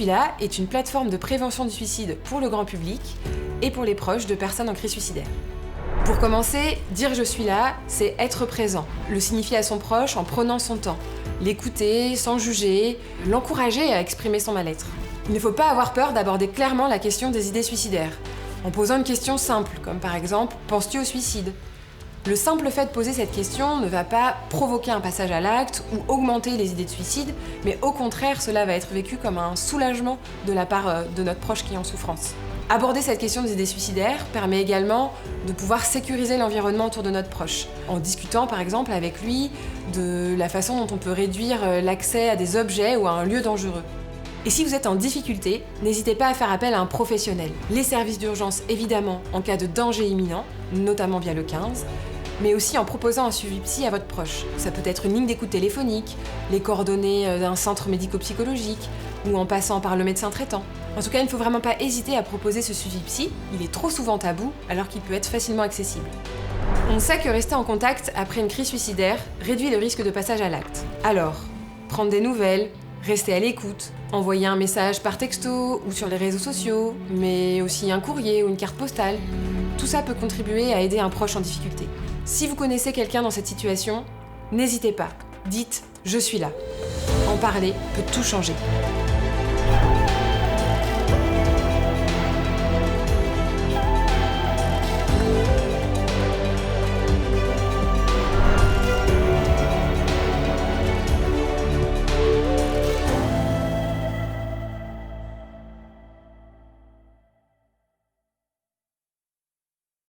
suis là est une plateforme de prévention du suicide pour le grand public et pour les proches de personnes en crise suicidaire. Pour commencer, dire je suis là, c'est être présent, le signifier à son proche en prenant son temps, l'écouter sans juger, l'encourager à exprimer son mal-être. Il ne faut pas avoir peur d'aborder clairement la question des idées suicidaires, en posant une question simple, comme par exemple « penses-tu au suicide ?» Le simple fait de poser cette question ne va pas provoquer un passage à l'acte ou augmenter les idées de suicide, mais au contraire, cela va être vécu comme un soulagement de la part de notre proche qui est en souffrance. Aborder cette question des idées suicidaires permet également de pouvoir sécuriser l'environnement autour de notre proche, en discutant par exemple avec lui de la façon dont on peut réduire l'accès à des objets ou à un lieu dangereux. Et si vous êtes en difficulté, n'hésitez pas à faire appel à un professionnel. Les services d'urgence évidemment en cas de danger imminent, notamment via le 15, mais aussi en proposant un suivi psy à votre proche. Ça peut être une ligne d'écoute téléphonique, les coordonnées d'un centre médico-psychologique, ou en passant par le médecin traitant. En tout cas, il ne faut vraiment pas hésiter à proposer ce suivi psy, il est trop souvent tabou, alors qu'il peut être facilement accessible. On sait que rester en contact après une crise suicidaire réduit le risque de passage à l'acte. Alors, prendre des nouvelles, rester à l'écoute, envoyer un message par texto ou sur les réseaux sociaux, mais aussi un courrier ou une carte postale, tout ça peut contribuer à aider un proche en difficulté. Si vous connaissez quelqu'un dans cette situation, n'hésitez pas, dites « je suis là ». En parler peut tout changer.